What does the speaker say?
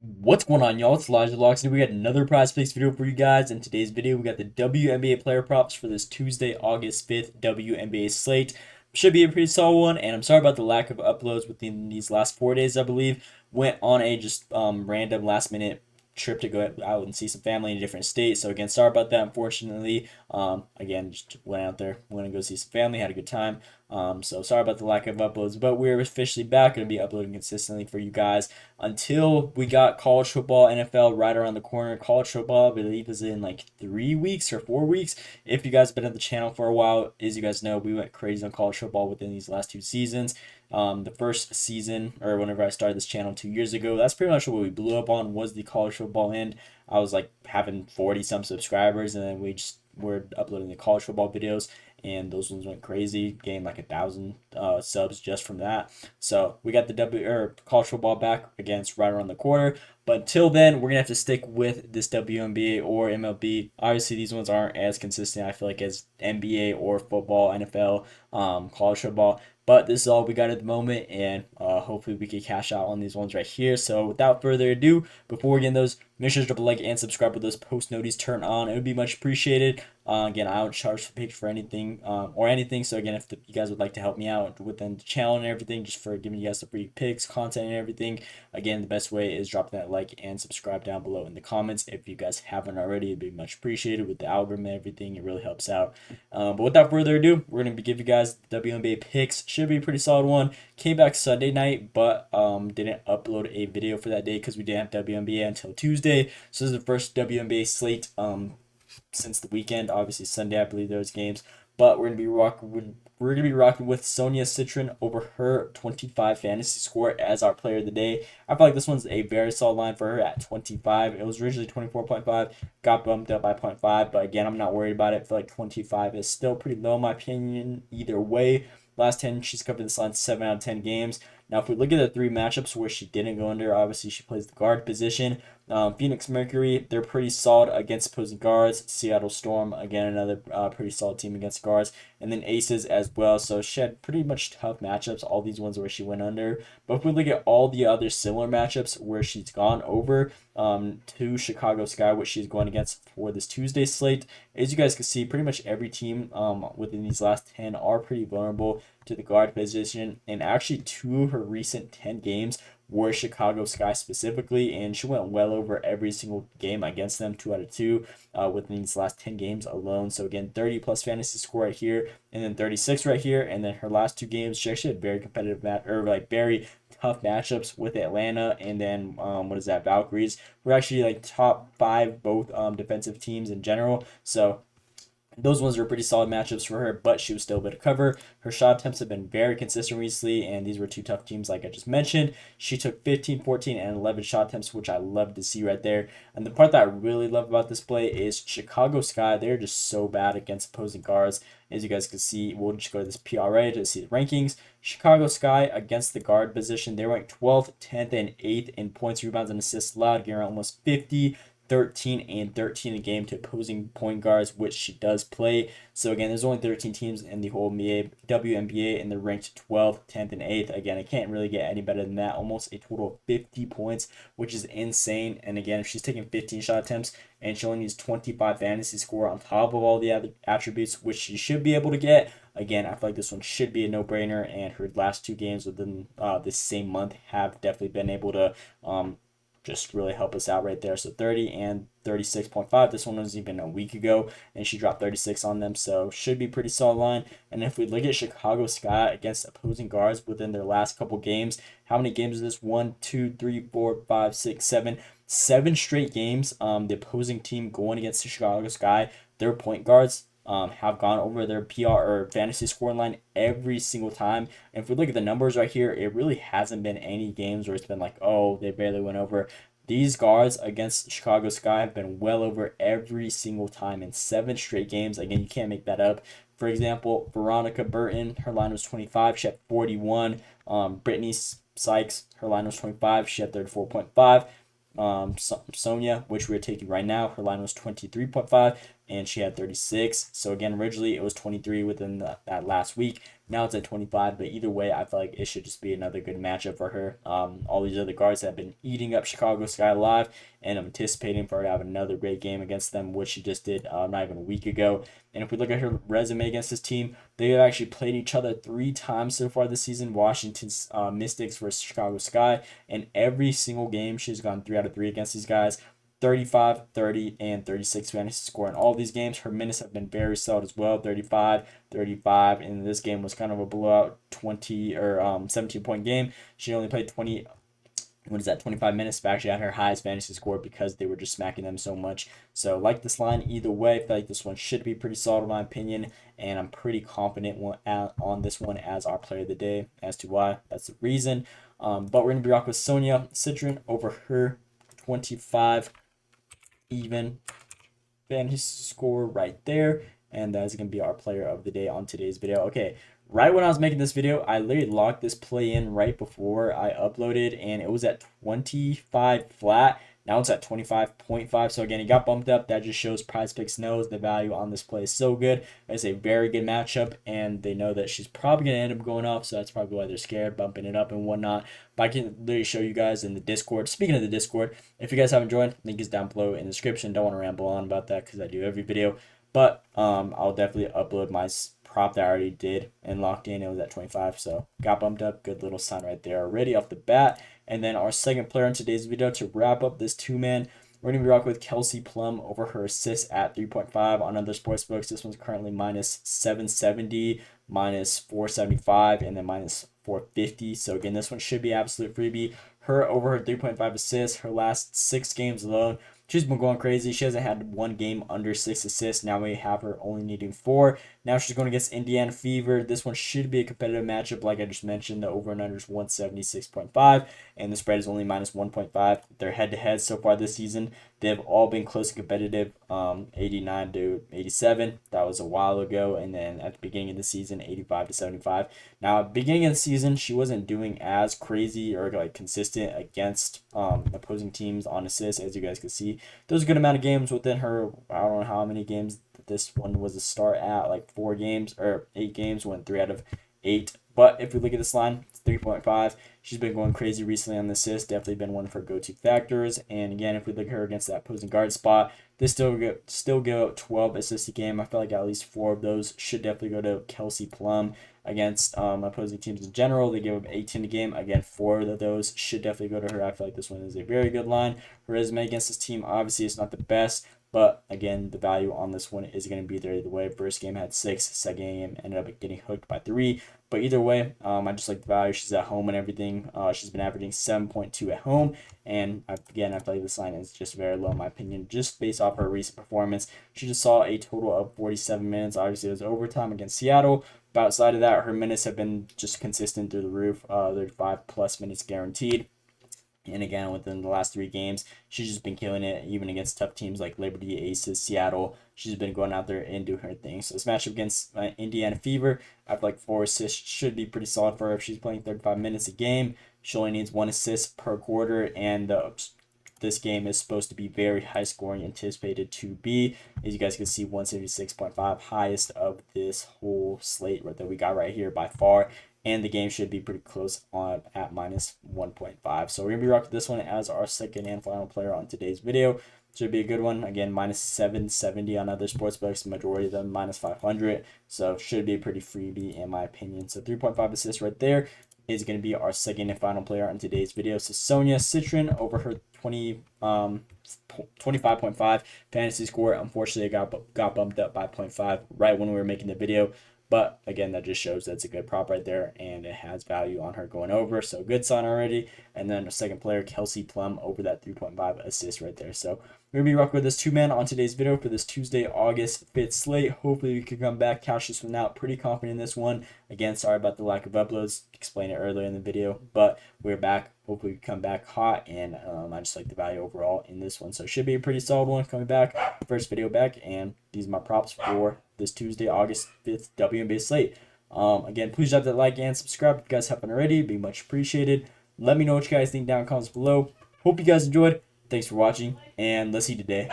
What's going on, y'all? It's Elijah Locks, and we got another Prize Picks video for you guys. In today's video, we got the WNBA player props for this Tuesday, August 5th WNBA slate. Should be a pretty solid one, and I'm sorry about the lack of uploads within these last 4 days, I believe. Went on a just random last minute trip to go out and see some family in a different state. So again, sorry about that, unfortunately. Again, just went out there, went to go see some family, had a good time. So sorry about the lack of uploads, but we're officially back. Going to be uploading consistently for you guys until we got college football, NFL right around the corner. College football, I believe, is in like 3 weeks or 4 weeks. If you guys have been on the channel for a while, as you guys know, we went crazy on college football within these last 2 seasons. The first season, or whenever I started this channel 2 years ago, that's pretty much what we blew up on, was the college football end. I was like having 40 some subscribers, and then we just were uploading the college football videos, and those ones went crazy, gained like 1,000 subs just from that. So we got the college football back against right around the corner. But until then, we're gonna have to stick with this WNBA or MLB. Obviously, these ones aren't as consistent, I feel like, as NBA or football, NFL, college football. But this is all we got at the moment, and hopefully we can cash out on these ones right here. So without further ado, before we get in those, make sure to drop a like and subscribe with those post notices turned on. It would be much appreciated. Again, I don't charge for page for anything or anything. So again, if you guys would like to help me out within the channel and everything, just for giving you guys the free picks, content, and everything, again, the best way is dropping that like and subscribe down below in the comments. If you guys haven't already, it'd be much appreciated with the algorithm and everything. It really helps out. But without further ado, we're gonna give you guys the WNBA picks. Should be a pretty solid one. Came back Sunday night, but didn't upload a video for that day because we didn't have WNBA until Tuesday. So this is the first WNBA slate since the weekend. Obviously Sunday, I believe there was games, but we're gonna be rocking with Sonia Citron over her 25 fantasy score as our player of the day. I feel like this one's a very solid line for her at 25. It was originally 24.5, got bumped up by 0.5, but again, I'm not worried about it. I feel like 25 is still pretty low in my opinion either way. Last 10, she's covered this line 7 out of 10 games. Now, if we look at the three matchups where she didn't go under, obviously she plays the guard position. Phoenix Mercury, they're pretty solid against opposing guards. Seattle Storm, again, another pretty solid team against guards. And then Aces as well. So she had pretty much tough matchups, all these ones where she went under. But if we look at all the other similar matchups where she's gone over to Chicago Sky, which she's going against for this Tuesday slate, as you guys can see, pretty much every team within these last 10 are pretty vulnerable to the guard position. And actually, two of her recent 10 games were Chicago Sky specifically, and she went well over every single game against them, 2 out of 2 within these last 10 games alone. So again, 30 plus fantasy score right here, and then 36 right here, and then her last two games, she actually had very competitive very tough matchups with Atlanta, and then what is that, Valkyries, who are actually like top 5 both defensive teams in general. So those ones were pretty solid matchups for her, but she was still able to cover. Her shot attempts have been very consistent recently, and these were two tough teams like I just mentioned. She took 15, 14, and 11 shot attempts, which I love to see right there. And the part that I really love about this play is Chicago Sky. They're just so bad against opposing guards. As you guys can see, we'll just go to this PRA to see the rankings. Chicago Sky against the guard position, they're ranked 12th, 10th, and 8th in points, rebounds, and assists allowed, getting almost 50, 13 and 13 a game to opposing point guards, which she does play. So again, there's only 13 teams in the whole WNBA, and they're ranked 12th, 10th, and 8th. Again, I can't really get any better than that. Almost a total of 50 points, which is insane. And again, if she's taking 15 shot attempts and she only needs 25 fantasy score on top of all the other attributes, which she should be able to get, again, I feel like this one should be a no-brainer. And her last two games within this same month have definitely been able to just really help us out right there. So 30 and 36.5. This one was even a week ago, and she dropped 36 on them, so should be pretty solid line. And if we look at Chicago Sky against opposing guards within their last couple games, how many games is this? 1, 2, 3, 4, 5, 6, 7. 7 straight games. The opposing team going against the Chicago Sky, their point guards have gone over their PR or fantasy scoring line every single time. And if we look at the numbers right here, it really hasn't been any games where it's been like, oh, they barely went over. These guards against Chicago Sky have been well over every single time in 7 straight games. Again, you can't make that up. For example, Veronica Burton, her line was 25. She had 41. Brittany Sykes, her line was 25. She had 34.5. Sonia, which we're taking right now, her line was 23.5, and she had 36. So again, originally it was 23 within that last week. Now it's at 25, but either way, I feel like it should just be another good matchup for her. All these other guards have been eating up Chicago Sky alive, and I'm anticipating for her to have another great game against them, which she just did not even a week ago. And if we look at her resume against this team, they have actually played each other 3 times so far this season. Washington's Mystics versus Chicago Sky, and every single game she's gone 3 out of 3 against these guys. 35, 30, and 36 fantasy score in all these games. Her minutes have been very solid as well. 35, 35, and this game was kind of a blowout 20 or 17-point game. She only played 25 minutes, but actually had her highest fantasy score because they were just smacking them so much. So like this line either way. I feel like this one should be pretty solid in my opinion, and I'm pretty confident on this one as our player of the day. As to why, that's the reason. But we're going to be rocking with Sonia Citron over her 25 even fantasy score right there, and that's gonna be our player of the day on today's video. Okay, right when I was making this video, I literally locked this play in right before I uploaded, and it was at 25 flat. Now it's at 25.5. So again, it got bumped up. That just shows PrizePicks knows the value on this play is so good. It's a very good matchup, and they know that she's probably going to end up going off. So that's probably why they're scared, bumping it up and whatnot. But I can literally show you guys in the Discord. Speaking of the Discord, if you guys haven't joined, link is down below in the description. Don't want to ramble on about that because I do every video. But I'll definitely upload my prop that I already did and locked in. It was at 25, so got bumped up. Good little sign right there already off the bat. And then our second player in today's video to wrap up this two-man, we're going to be rocking with Kelsey Plum over her assists at 3.5 on other sports books. This one's currently minus 770, minus 475, and then minus 450. So again, this one should be absolute freebie. Her over her 3.5 assists, her last 6 games alone, she's been going crazy. She hasn't had one game under 6 assists. Now we have her only needing 4. Now she's going against Indiana Fever. This one should be a competitive matchup. Like I just mentioned, the over and under is 176.5, and the spread is only minus 1.5. They're head-to-head so far this season. They've all been close and competitive, 89 to 87. That was a while ago. And then at the beginning of the season, 85 to 75. Now, at the beginning of the season, she wasn't doing as crazy or like consistent against opposing teams on assists, as you guys can see. There's a good amount of games within her. I don't know how many games this one was a start at, like 4 games or 8 games, went 3 out of 8. But if we look at this line, it's 3.5. She's been going crazy recently on the assist. Definitely been one of her go-to factors. And again, if we look at her against that opposing guard spot, they still go 12 assists a game. I feel like at least 4 of those should definitely go to Kelsey Plum. Against opposing teams in general, they give up 18 a game. Again, 4 of those should definitely go to her. I feel like this one is a very good line. Her resume against this team, obviously, it's not the best. But again, the value on this one is going to be there either way. First game had 6, second game ended up getting hooked by 3. But either way, I just like the value. She's at home and everything. She's been averaging 7.2 at home. And again, I feel like this line is just very low in my opinion, just based off her recent performance. She just saw a total of 47 minutes. Obviously, it was overtime against Seattle. But outside of that, her minutes have been just consistent through the roof. 35+ minutes guaranteed. And again, within the last 3 games, she's just been killing it, even against tough teams like Liberty, Aces, Seattle. She's been going out there and doing her thing. So this matchup against Indiana Fever, I feel like 4 assists should be pretty solid for her if she's playing 35 minutes a game. She only needs 1 assist per quarter, and this game is supposed to be very high scoring, anticipated to be. As you guys can see, 176.5, highest of this whole slate that we got right here by far. And the game should be pretty close on at minus 1.5. So we're going to be rocking this one as our second and final player on today's video. Should be a good one. Again, minus 770 on other sportsbooks, majority of them minus 500. So should be a pretty freebie in my opinion. So 3.5 assists right there is going to be our second and final player on today's video. So Sonia Citron over her 25.5 fantasy score. Unfortunately, it got bumped up by 0.5 right when we were making the video. But again, that just shows that's a good prop right there, and it has value on her going over. So good sign already. And then the second player, Kelsey Plum, over that 3.5 assist right there. So we're going to be rocking with this 2-man on today's video for this Tuesday, August 5th slate. Hopefully we can come back, cash this one out. Pretty confident in this one. Again, sorry about the lack of uploads. Explained it earlier in the video, but we're back. Hopefully we come back hot, and I just like the value overall in this one. So it should be a pretty solid one coming back. First video back, and these are my props for this Tuesday, August 5th WNBA slate. Again, please drop that like and subscribe if you guys haven't already. It'd be much appreciated. Let me know what you guys think down in the comments below. Hope you guys enjoyed. Thanks for watching, and let's see today.